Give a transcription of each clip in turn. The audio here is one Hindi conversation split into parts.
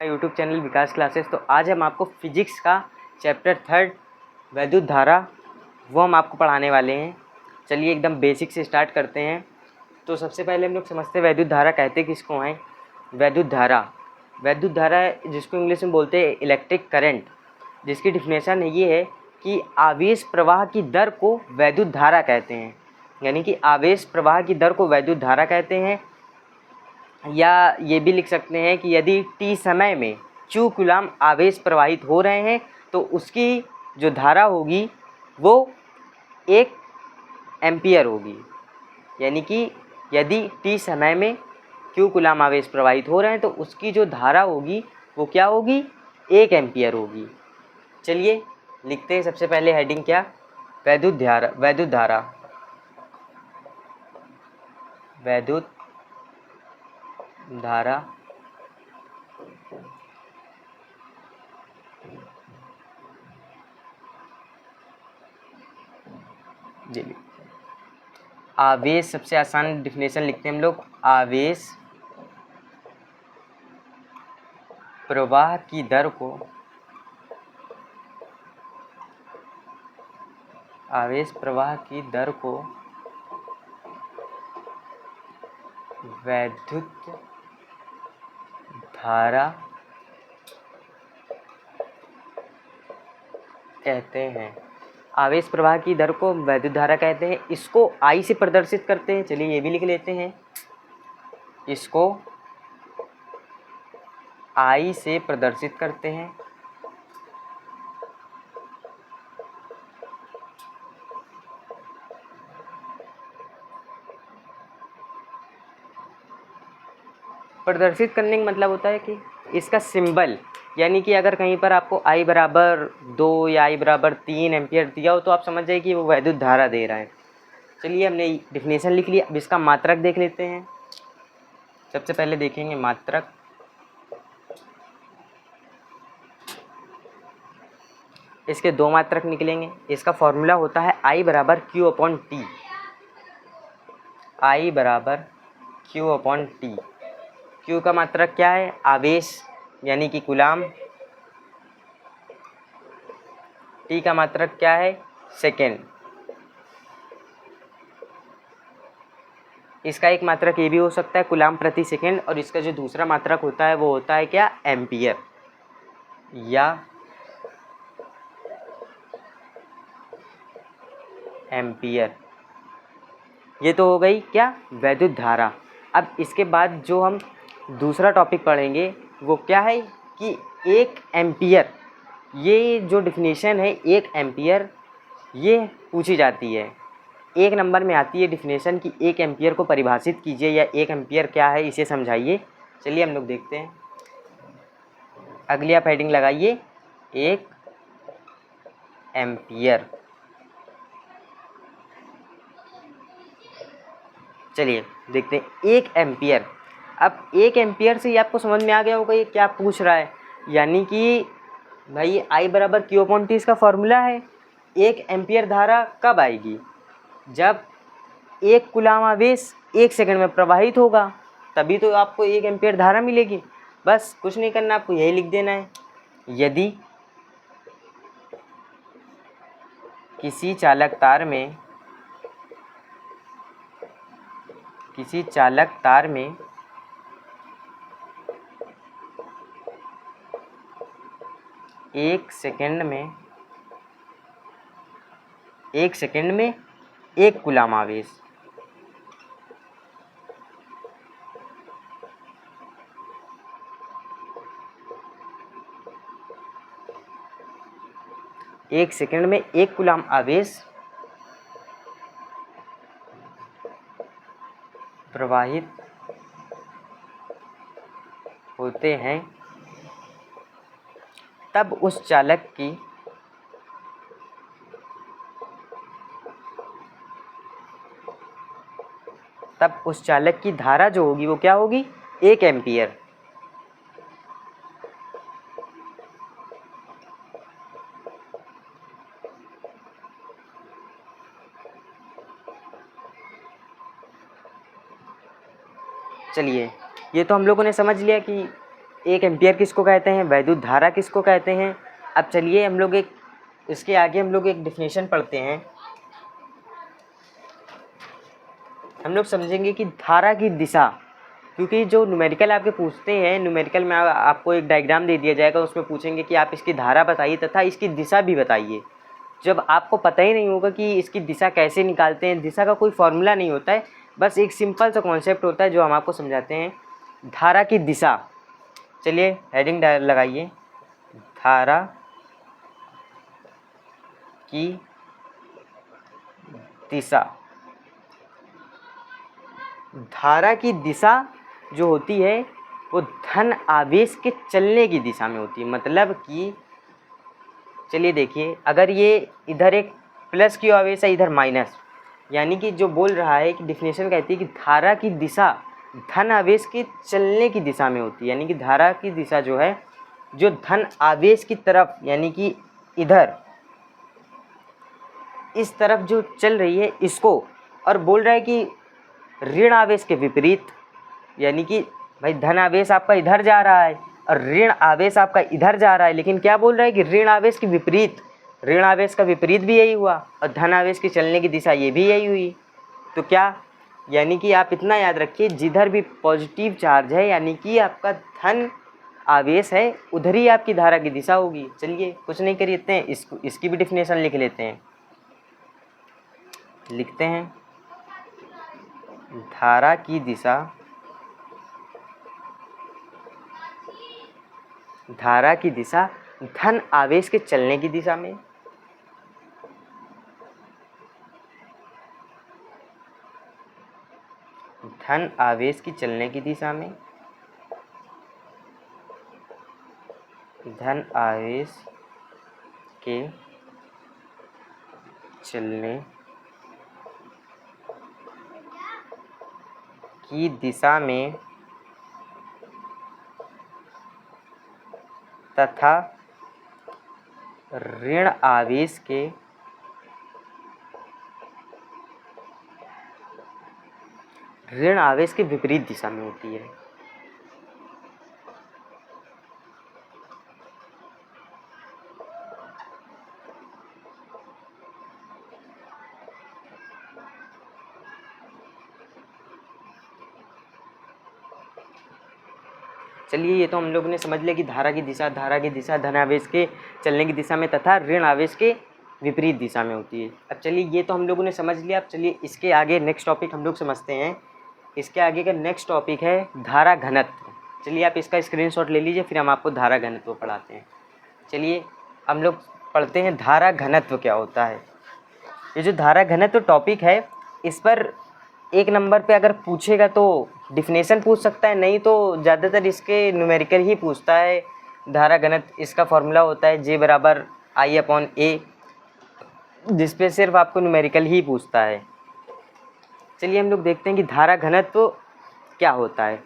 यूट्यूब चैनल विकास क्लासेस। तो आज हम आपको फिजिक्स का चैप्टर 3 वैद्युत धारा वो हम आपको पढ़ाने वाले हैं। चलिए एकदम बेसिक से स्टार्ट करते हैं। तो सबसे पहले हम लोग समझते हैं वैद्युत धारा कहते किसको हैं। वैद्युत धारा जिसको इंग्लिश में बोलते हैं इलेक्ट्रिक करंट, जिसकी डिफिनेशन ये है कि आवेश प्रवाह की दर को वैद्युत धारा कहते हैं। यानी कि आवेश प्रवाह की दर को वैद्युत धारा कहते हैं। या ये भी लिख सकते हैं कि यदि t समय में q कूलाम आवेश प्रवाहित हो रहे हैं तो उसकी जो धारा होगी वो 1 एम्पियर होगी। यानी कि यदि t समय में q कूलाम आवेश प्रवाहित हो रहे हैं तो उसकी जो धारा होगी वो क्या होगी, 1 एम्पियर होगी। चलिए लिखते हैं। सबसे पहले हेडिंग क्या, वैद्युत धारा जी। आवेश, सबसे आसान डिफिनेशन लिखते हैं हम लोग, आवेश प्रवाह की दर को वैद्युत धारा कहते हैं। आवेश प्रवाह की दर को वैद्युत धारा कहते हैं। इसको I से प्रदर्शित करते हैं। चलिए ये भी लिख लेते हैं, इसको I से प्रदर्शित करते हैं। प्रदर्शित करने का मतलब होता है कि इसका सिंबल, यानी कि अगर कहीं पर आपको I बराबर 2 या I बराबर 3 एम्पियर दिया हो तो आप समझ जाइए कि वो वैद्युत धारा दे रहा है। चलिए हमने डिफिनेशन लिख लिया। अब इसका मात्रक देख लेते हैं। सबसे पहले देखेंगे मात्रक। इसके 2 मात्रक निकलेंगे। इसका फॉर्मूला होता है I बराबर Q/T। I बराबर Q/T। Q का मात्रक क्या है, आवेश यानी कि कूलाम। T का मात्रक क्या है, सेकेंड। इसका एक मात्रक ये भी हो सकता है कूलाम प्रति सेकेंड, और इसका जो दूसरा मात्रक होता है वो होता है क्या, एम्पियर या एम्पियर। ये तो हो गई क्या, वैद्युत धारा। अब इसके बाद जो हम दूसरा टॉपिक पढ़ेंगे वो क्या है कि 1 एम्पियर। ये जो डिफिनेशन है 1 एम्पियर, ये पूछी जाती है। 1 नंबर में आती है डिफिनेशन कि 1 एम्पियर को परिभाषित कीजिए या 1 एम्पियर क्या है इसे समझाइए। चलिए हम लोग देखते हैं। अगली आप हेडिंग लगाइए, 1 एम्पियर। चलिए देखते हैं 1 एम्पियर। अब 1 एम्पियर से ये आपको समझ में आ गया होगा ये क्या पूछ रहा है। यानी कि भाई I बराबर Q/T इसका फॉर्मूला है। 1 एम्पियर धारा कब आएगी, जब 1 कूलाम आवेश 1 सेकंड में प्रवाहित होगा, तभी तो आपको 1 एम्पियर धारा मिलेगी। बस कुछ नहीं करना, आपको यही लिख देना है। यदि किसी चालक तार में 1 सेकंड में 1 कूलाम आवेश, एक सेकंड में 1 कूलाम आवेश प्रवाहित होते हैं, तब उस चालक की धारा जो होगी वो क्या होगी, 1 एम्पियर। चलिए ये तो हम लोगों ने समझ लिया कि 1 एम्पियर किसको कहते हैं, वैद्युत धारा किसको कहते हैं। अब चलिए हम लोग इसके आगे हम लोग एक डेफिनेशन पढ़ते हैं। हम लोग समझेंगे कि धारा की दिशा, क्योंकि जो न्यूमेरिकल आपके पूछते हैं, न्यूमेरिकल में आपको एक डायग्राम दे दिया जाएगा, उसमें पूछेंगे कि आप इसकी धारा बताइए तथा इसकी दिशा भी बताइए। जब आपको पता ही नहीं होगा कि इसकी दिशा कैसे निकालते हैं, दिशा का कोई फॉर्मूला नहीं होता है, बस एक सिंपल सा कॉन्सेप्ट होता है जो हम आपको समझाते हैं। धारा की दिशा, चलिए हेडिंग लगाइए, धारा की दिशा। धारा की दिशा जो होती है वो धन आवेश के चलने की दिशा में होती है। मतलब कि चलिए देखिए, अगर ये इधर एक प्लस की आवेश है, इधर माइनस, यानी कि जो बोल रहा है कि डेफिनेशन कहती है कि धारा की दिशा धन आवेश के चलने की दिशा में होती है। यानी कि धारा की दिशा जो है, जो धन आवेश की तरफ, यानी कि इधर इस तरफ जो चल रही है इसको, और बोल रहा है कि ऋण आवेश के विपरीत, यानी कि भाई धन आवेश आपका इधर जा रहा है और ऋण आवेश आपका इधर जा रहा है, लेकिन क्या बोल रहा है कि ऋण आवेश के विपरीत, ऋण आवेश का विपरीत भी यही हुआ और धन आवेश की चलने की दिशा ये भी यही हुई। तो क्या, यानी कि आप इतना याद रखिए, जिधर भी पॉजिटिव चार्ज है यानी कि आपका धन आवेश है, उधर ही आपकी धारा की दिशा होगी। चलिए कुछ नहीं करिए हैं, इसकी भी डेफिनेशन लिख लेते हैं। लिखते हैं, धारा की दिशा, धारा की दिशा धन आवेश के चलने की दिशा में, धन आवेश की चलने की दिशा में, धन आवेश के चलने की दिशा में तथा ऋण आवेश के विपरीत दिशा में होती है। चलिए ये तो हम लोगों ने समझ लिया कि धारा की दिशा धन आवेश के चलने की दिशा में तथा ऋण आवेश के विपरीत दिशा में होती है। अब चलिए ये तो हम लोगों ने समझ लिया। अब चलिए इसके आगे नेक्स्ट टॉपिक हम लोग समझते हैं। इसके आगे का नेक्स्ट टॉपिक है धारा घनत्व। चलिए आप इसका स्क्रीनशॉट ले लीजिए, फिर हम आपको धारा घनत्व पढ़ाते हैं। चलिए हम लोग पढ़ते हैं धारा घनत्व क्या होता है। ये जो धारा घनत्व टॉपिक है, इस पर 1 नंबर पे अगर पूछेगा तो डिफिनेशन पूछ सकता है, नहीं तो ज़्यादातर इसके न्यूमेरिकल ही पूछता है। धारा घनत्व इसका फॉर्मूला होता है J = I/A, जिस पे सिर्फ आपको न्यूमेरिकल ही पूछता है। चलिए हम लोग देखते हैं कि धारा घनत्व क्या होता है।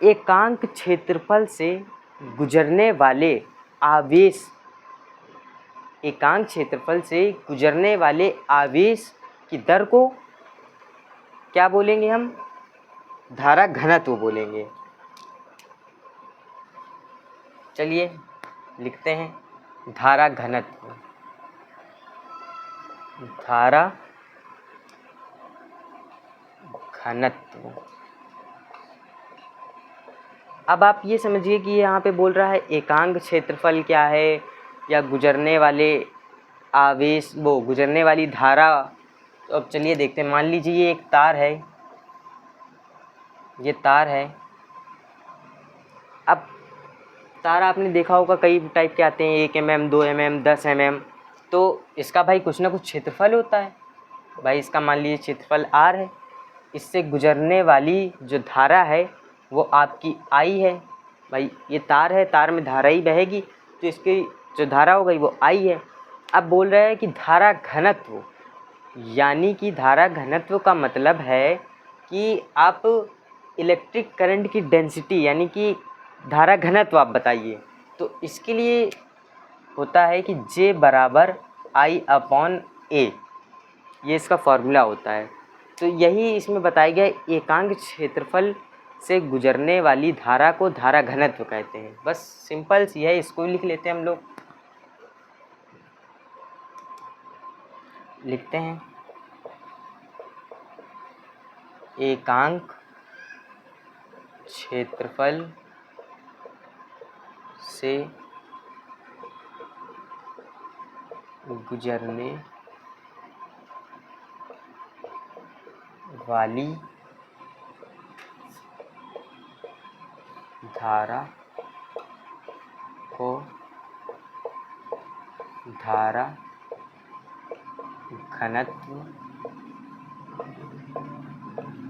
एकांक क्षेत्रफल से गुजरने वाले आवेश, एकांक क्षेत्रफल से गुजरने वाले आवेश की दर को क्या बोलेंगे हम, धारा घनत्व बोलेंगे। चलिए लिखते हैं धारा घनत्व, धारा घनत्व। अब आप ये समझिए कि यहाँ पे बोल रहा है एकांक क्षेत्रफल क्या है या गुजरने वाले आवेश, वो गुजरने वाली धारा। तो अब चलिए देखते हैं। मान लीजिए ये एक तार है, ये तार है। अब तार आपने देखा होगा कई टाइप के आते हैं, 1 mm, 2 mm, 10 mm। तो इसका भाई कुछ ना कुछ क्षेत्रफल होता है। भाई इसका मान लीजिए क्षेत्रफल R है, इससे गुजरने वाली जो धारा है वो आपकी I है। भाई ये तार है, तार में धारा ही बहेगी, तो इसकी जो धारा हो गई वो I है। अब बोल रहा है कि धारा घनत्व, यानी कि धारा घनत्व का मतलब है कि आप इलेक्ट्रिक करंट की डेंसिटी, यानी कि धारा घनत्व आप बताइए। तो इसके लिए होता है कि J = I/A, ये इसका फॉर्मूला होता है। तो यही इसमें बताया गया, एकांक क्षेत्रफल से गुजरने वाली धारा को धारा घनत्व कहते हैं। बस सिंपल सी है, इसको लिख लेते हैं हम लोग। लिखते हैं एकांक क्षेत्रफल से गुजरने वाली धारा को धारा घनत्व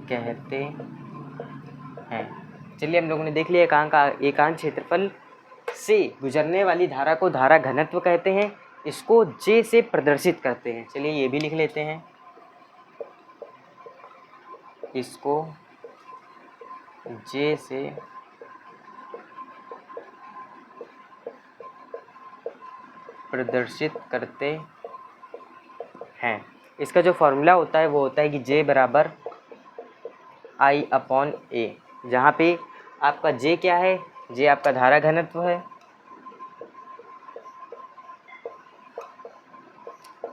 कहते हैं। चलिए हम लोगों ने देख लिया एकांक क्षेत्रफल से गुजरने वाली धारा को धारा घनत्व कहते हैं। इसको जे से प्रदर्शित करते हैं। चलिए ये भी लिख लेते हैं, इसको जे से प्रदर्शित करते हैं। इसका जो फॉर्मूला होता है वो होता है कि J बराबर I/A, जहाँ पे आपका J क्या है, J आपका धारा घनत्व है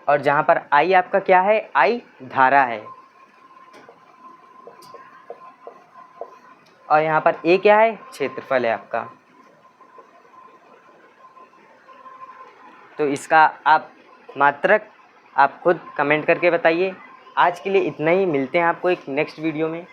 और जहाँ पर I आपका क्या है, I धारा है और यहाँ पर A क्या है, क्षेत्रफल है आपका। तो इसका आप मात्रक आप खुद कमेंट करके बताइए। आज के लिए इतना ही, मिलते हैं आपको एक नेक्स्ट वीडियो में।